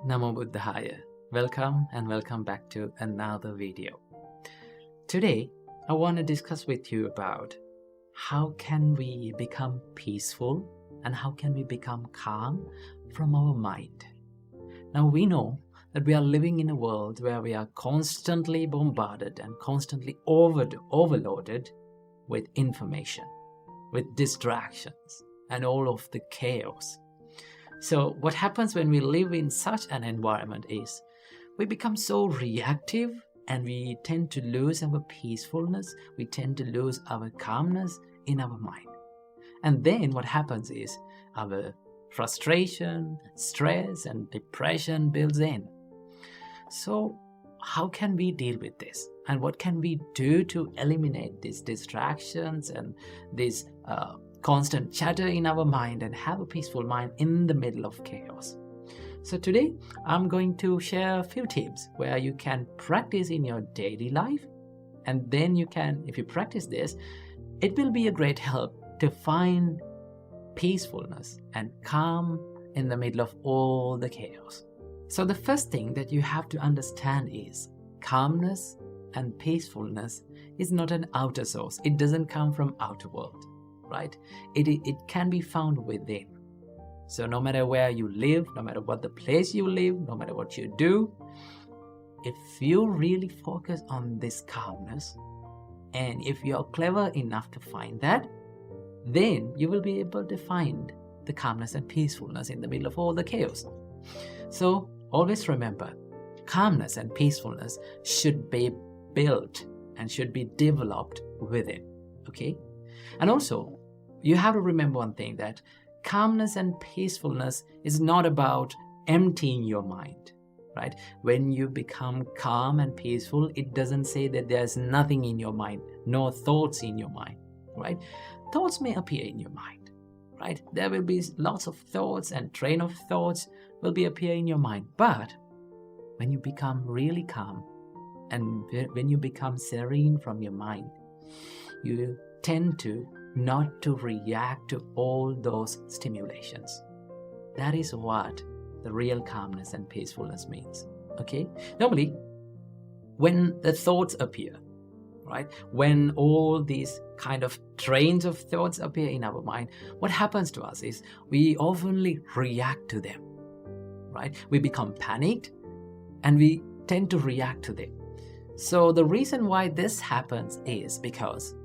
Namo Buddhaya. Welcome and welcome back to another video. Today, I want to discuss with you about how can we become peaceful and how can we become calm from our mind. Now we know that we are living in a world where we are constantly bombarded and constantly overloaded with information, with distractions and all of the chaos. So what happens when we live in such an environment is we become so reactive and we tend to lose our peacefulness, we tend to lose our calmness in our mind. And then what happens is our frustration, stress and depression builds in. So how can we deal with this? And what can we do to eliminate these distractions and this constant chatter in our mind and have a peaceful mind in the middle of chaos? So today I'm going to share a few tips where you can practice in your daily life, and then you can, if you practice this, it will be a great help to find peacefulness and calm in the middle of all the chaos. So the first thing that you have to understand is calmness and peacefulness is not an outer source. It doesn't come from outer world. Right? It can be found within. So no matter where you live, no matter what the place you live, no matter what you do, if you really focus on this calmness, and if you're clever enough to find that, then you will be able to find the calmness and peacefulness in the middle of all the chaos. So always remember, calmness and peacefulness should be built and should be developed within. Okay? And also, you have to remember one thing, that calmness and peacefulness is not about emptying your mind, right? When you become calm and peaceful, it doesn't say that there's nothing in your mind, no thoughts in your mind, right? Thoughts may appear in your mind, right? There will be lots of thoughts and train of thoughts will be appear in your mind. But when you become really calm and when you become serene from your mind, you tend to not to react to all those stimulations. That is what the real calmness and peacefulness means. Okay? Normally, when the thoughts appear, right? When all these kind of trains of thoughts appear in our mind, what happens to us is we oftenly react to them, right? We become panicked and we tend to react to them. So the reason why this happens is because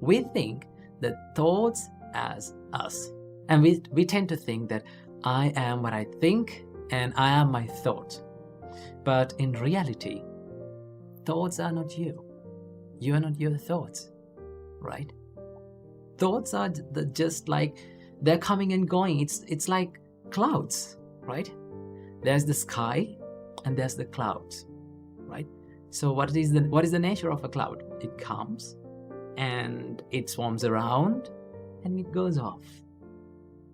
we think the thoughts as us, and we tend to think that I am what I think and I am my thoughts. But in reality, thoughts are not you. You are not your thoughts, right? Thoughts are just like they're coming and going. It's like clouds, right? There's the sky and there's the clouds, right? So what is the nature of a cloud? It comes and it swarms around and it goes off,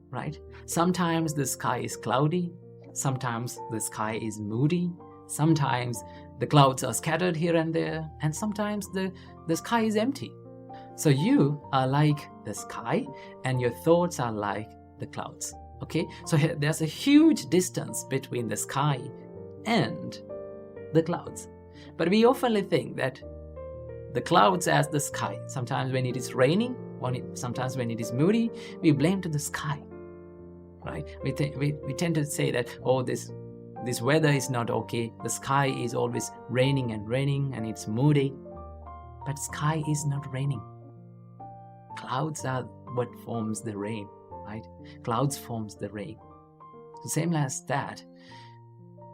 right? Sometimes the sky is cloudy, sometimes the sky is moody, sometimes the clouds are scattered here and there, and sometimes the sky is empty. So you are like the sky and your thoughts are like the clouds. Okay, so there's a huge distance between the sky and the clouds. But we often think that the clouds as the sky. Sometimes when it is raining, sometimes when it is moody, we blame to the sky, right? We tend to say that, oh, this weather is not okay. The sky is always raining and it's moody. But sky is not raining. Clouds are what forms the rain, right? Clouds forms the rain. So same as that,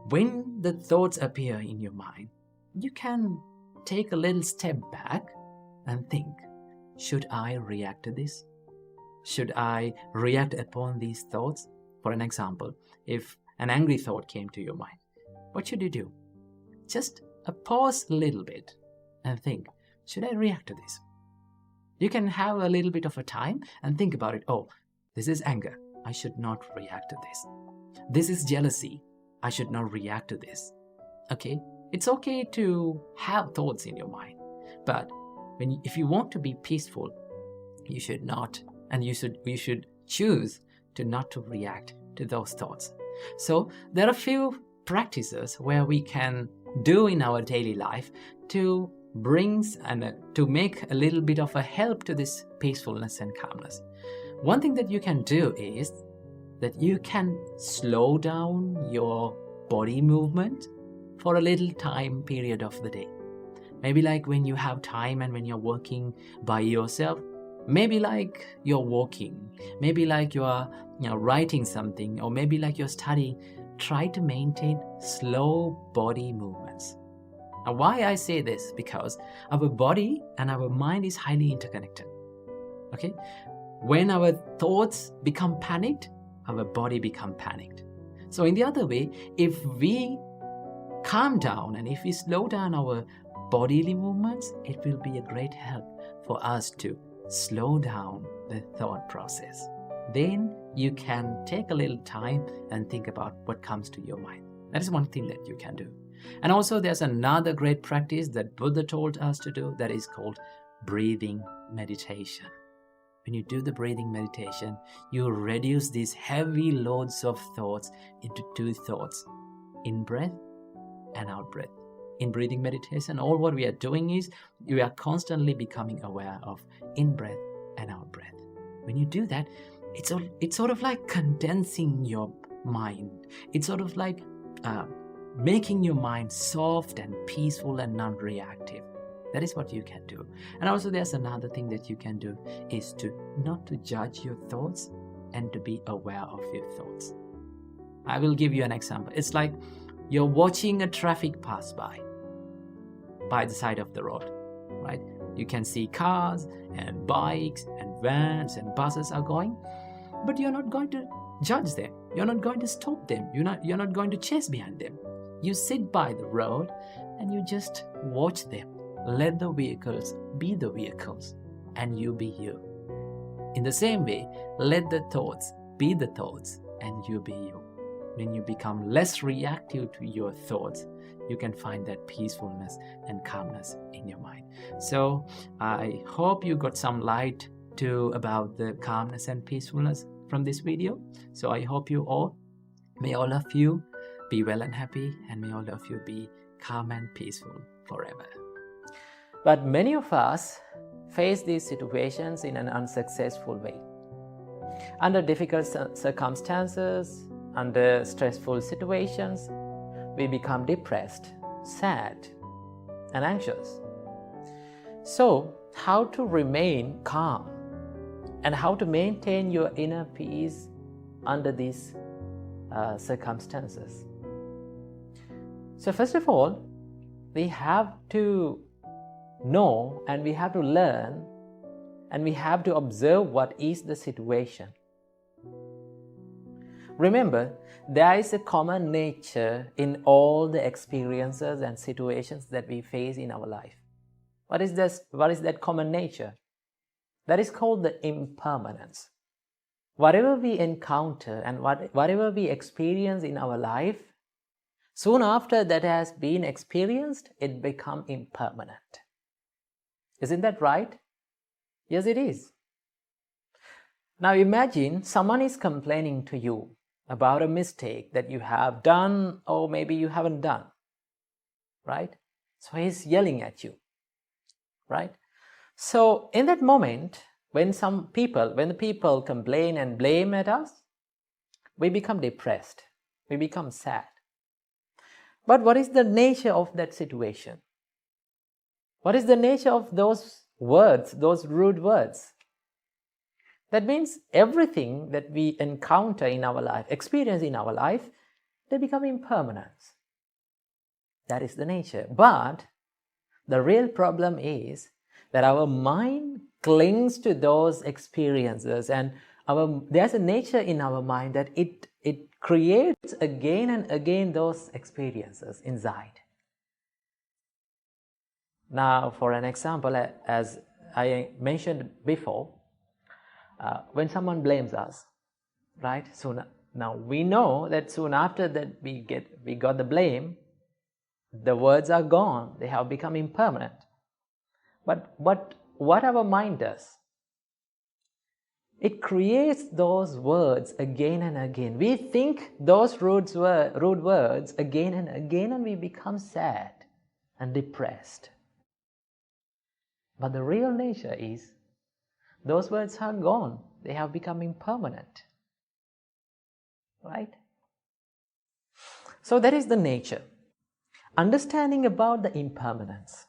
when the thoughts appear in your mind, you can take a little step back and think, should I react to this? Should I react upon these thoughts? For an example, if an angry thought came to your mind, what should you do? Just pause a little bit and think, should I react to this? You can have a little bit of a time and think about it. Oh, this is anger. I should not react to this. This is jealousy. I should not react to this. Okay? It's okay to have thoughts in your mind, but if you want to be peaceful, you should not, and you should choose to not to react to those thoughts. So there are a few practices where we can do in our daily life to bring and to make a little bit of a help to this peacefulness and calmness. One thing that you can do is that you can slow down your body movement for a little time period of the day. Maybe like when you have time and when you're working by yourself, maybe like you're walking, maybe like you're writing something, or maybe like you're studying. Try to maintain slow body movements. Now, why I say this? Because our body and our mind is highly interconnected. Okay? When our thoughts become panicked, our body become panicked. So in the other way, if we calm down and if we slow down our bodily movements, it will be a great help for us to slow down the thought process. Then you can take a little time and think about what comes to your mind. That is one thing that you can do. And also there's another great practice that Buddha told us to do, that is called breathing meditation. When you do the breathing meditation, you reduce these heavy loads of thoughts into two thoughts: in breath and out breath. In breathing meditation, all what we are doing is we are constantly becoming aware of in breath and out breath. When you do that, it's sort of like condensing your mind. It's sort of like making your mind soft and peaceful and non-reactive. That is what you can do. And also there's another thing that you can do is to not to judge your thoughts and to be aware of your thoughts. I will give you an example. It's like you're watching a traffic pass by the side of the road, right? You can see cars and bikes and vans and buses are going, but you're not going to judge them. You're not going to stop them. You're not going to chase behind them. You sit by the road and you just watch them. Let the vehicles be the vehicles and you be you. In the same way, let the thoughts be the thoughts and you be you. When you become less reactive to your thoughts, you can find that peacefulness and calmness in your mind. So I hope you got some light about the calmness and peacefulness from this video. So I hope may all of you be well and happy, and may all of you be calm and peaceful forever. But many of us face these situations in an unsuccessful way. Under difficult circumstances, under stressful situations, we become depressed, sad, and anxious. So, how to remain calm and how to maintain your inner peace under these circumstances? So, first of all, we have to know and we have to learn and we have to observe what is the situation. Remember, there is a common nature in all the experiences and situations that we face in our life. What is that common nature? That is called the impermanence. Whatever we encounter and whatever we experience in our life, soon after that has been experienced, it becomes impermanent. Isn't that right? Yes, it is. Now imagine someone is complaining to you about a mistake that you have done or maybe you haven't done, right? So he's yelling at you, right? So in that moment, when the people complain and blame at us, we become depressed, we become sad. But what is the nature of that situation? What is the nature of those words, those rude words? That means everything that we encounter in our life, experience in our life, they become impermanent. That is the nature. But the real problem is that our mind clings to those experiences, and there's a nature in our mind that it creates again and again those experiences inside. Now, for an example, as I mentioned before, when someone blames us, right? So now we know that soon after that we got the blame, the words are gone, they have become impermanent. But what our mind does, it creates those words again and again. We think those rude words again and again, and we become sad and depressed. But the real nature is, those words are gone. They have become impermanent. Right? So that is the nature. Understanding about the impermanence.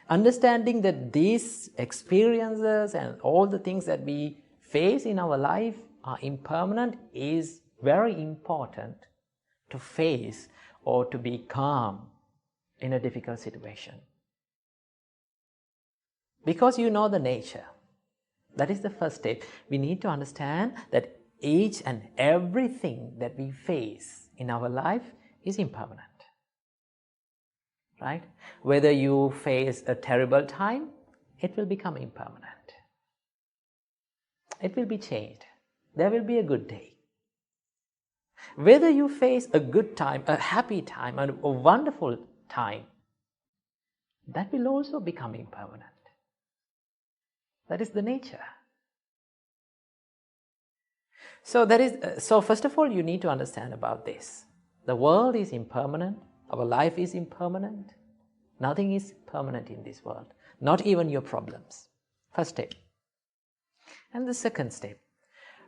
Understanding that these experiences and all the things that we face in our life are impermanent is very important to face or to be calm in a difficult situation. Because you know the nature. That is the first step. We need to understand that each and everything that we face in our life is impermanent. Right? Whether you face a terrible time, it will become impermanent. It will be changed. There will be a good day. Whether you face a good time, a happy time, a wonderful time, that will also become impermanent. That is the nature. So first of all, you need to understand about this. The world is impermanent. Our life is impermanent. Nothing is permanent in this world. Not even your problems. First step. And the second step.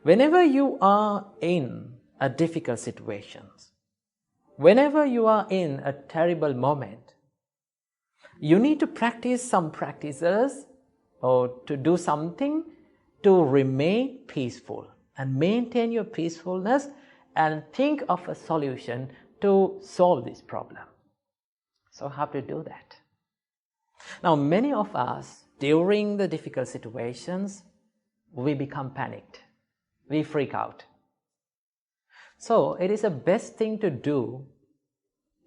Whenever you are in a difficult situation, whenever you are in a terrible moment, you need to practice some practices or to do something to remain peaceful and maintain your peacefulness and think of a solution to solve this problem. So how to do that? Now, many of us, during the difficult situations, we become panicked. We freak out. So it is the best thing to do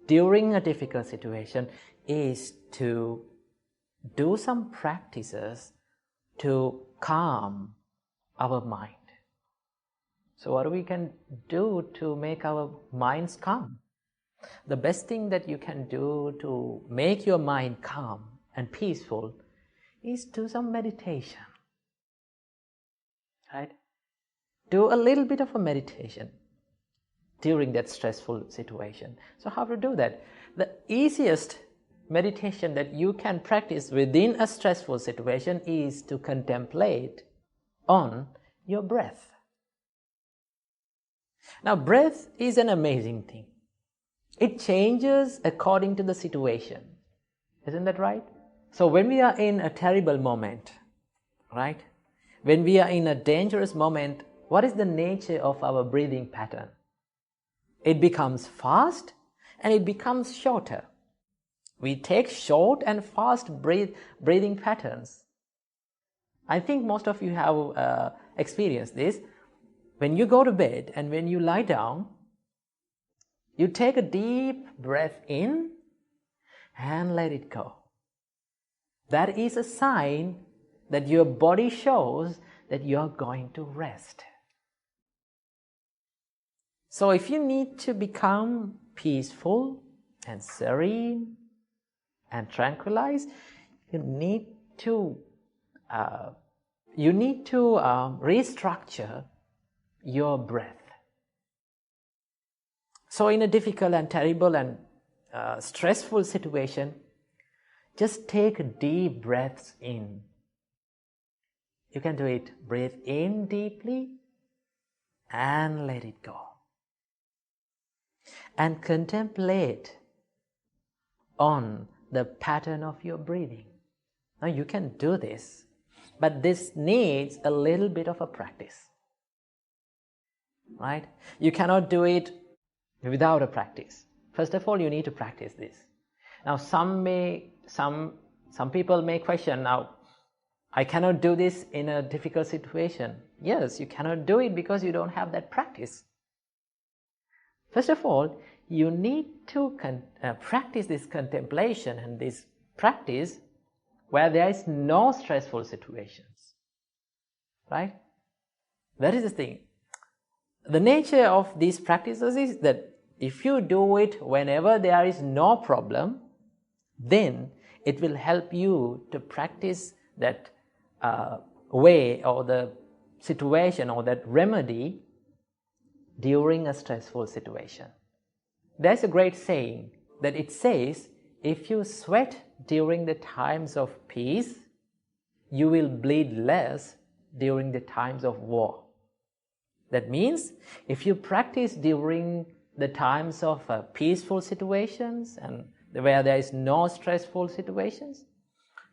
during a difficult situation is to do some practices to calm our mind. So what we can do to make our minds calm? The best thing that you can do to make your mind calm and peaceful is do some meditation. Right? Do a little bit of a meditation during that stressful situation. So how to do that? The easiest meditation that you can practice within a stressful situation is to contemplate on your breath. Now, breath is an amazing thing. It changes according to the situation. Isn't that right? So when we are in a terrible moment, right? When we are in a dangerous moment, what is the nature of our breathing pattern? It becomes fast and it becomes shorter. We take short and fast breathing patterns. I think most of you have experienced this. When you go to bed and when you lie down, you take a deep breath in and let it go. That is a sign that your body shows that you are going to rest. So if you need to become peaceful and serene and tranquilized, you need to restructure your breath. So in a difficult and terrible and stressful situation, just take deep breaths in. You can do it. Breathe in deeply and let it go. And contemplate on the pattern of your breathing. Now you can do this, but this needs a little bit of a practice. Right? You cannot do it without a practice. First of all, you need to practice this. Now some people may question, now I cannot do this in a difficult situation. Yes, you cannot do it because you don't have that practice. First of all, you need to practice this contemplation and this practice where there is no stressful situations. Right? That is the thing. The nature of these practices is that if you do it whenever there is no problem, then it will help you to practice that way or the situation or that remedy during a stressful situation. There's a great saying that it says, if you sweat during the times of peace, you will bleed less during the times of war. That means if you practice during the times of peaceful situations and where there is no stressful situations,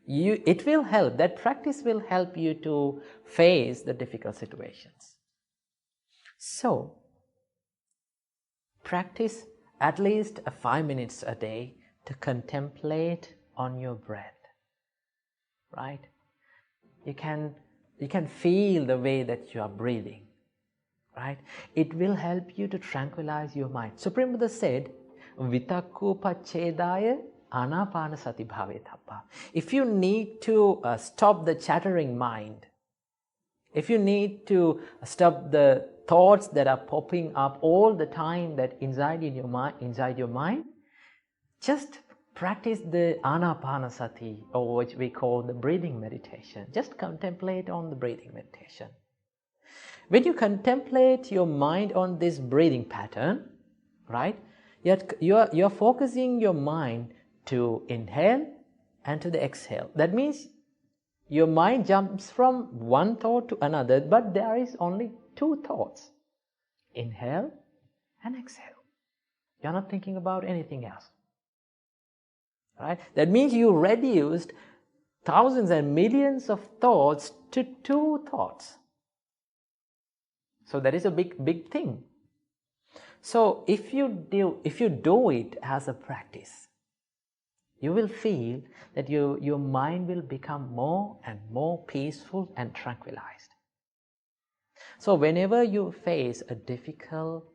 it will help, that practice will help you to face the difficult situations. So, practice at least 5 minutes a day to contemplate on your breath, right? You can feel the way that you are breathing, right? It will help you to tranquilize your mind. Supreme Buddha said, Vitakku paccedaya anapana sati bhavetappa. If you need to stop the chattering mind, if you need to stop the thoughts that are popping up all the time that inside your mind, just practice the anapanasati, or which we call the breathing meditation. Just contemplate on the breathing meditation. When you contemplate your mind on this breathing pattern, right, you're focusing your mind to inhale and to the exhale. That means your mind jumps from one thought to another, but there is only two thoughts. Inhale and exhale. You're not thinking about anything else. Right? That means you reduced thousands and millions of thoughts to two thoughts. So that is a big thing. So if you do it as a practice, you will feel that your mind will become more and more peaceful and tranquilized. So whenever you face a difficult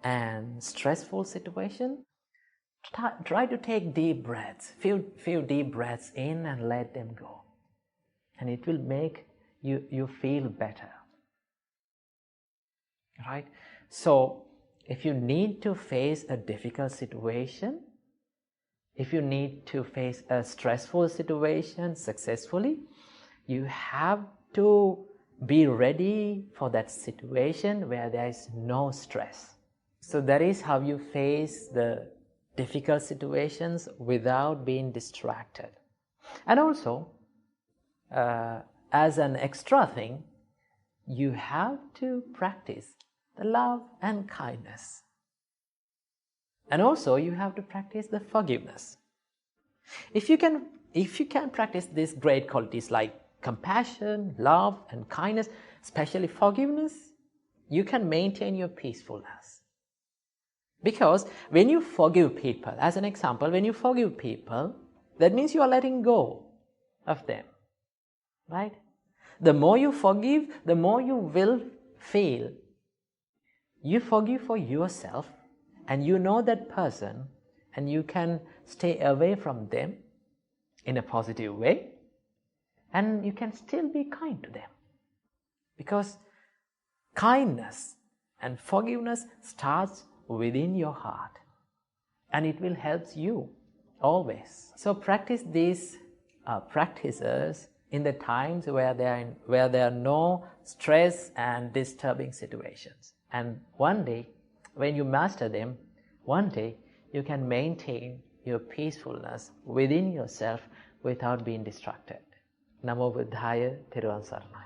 and stressful situation, try to take deep breaths, few deep breaths in and let them go. And it will make you feel better. Right? So if you need to face a difficult situation, if you need to face a stressful situation successfully, you have to be ready for that situation where there is no stress. So that is how you face the difficult situations without being distracted. And also, as an extra thing, you have to practice the love and kindness. And also you have to practice the forgiveness. If you can practice these great qualities like compassion, love and kindness, especially forgiveness, you can maintain your peacefulness. Because when you forgive people, as an example, when you forgive people, that means you are letting go of them, right? The more you forgive, the more you will feel. You forgive for yourself, and you know that person, and you can stay away from them in a positive way, and you can still be kind to them. Because kindness and forgiveness starts within your heart, and it will help you always. So practice these practices in the times where there are no stress and disturbing situations. And one day, when you master them, one day you can maintain your peacefulness within yourself without being distracted. Namo Buddhaya, Thiruvan Saranai.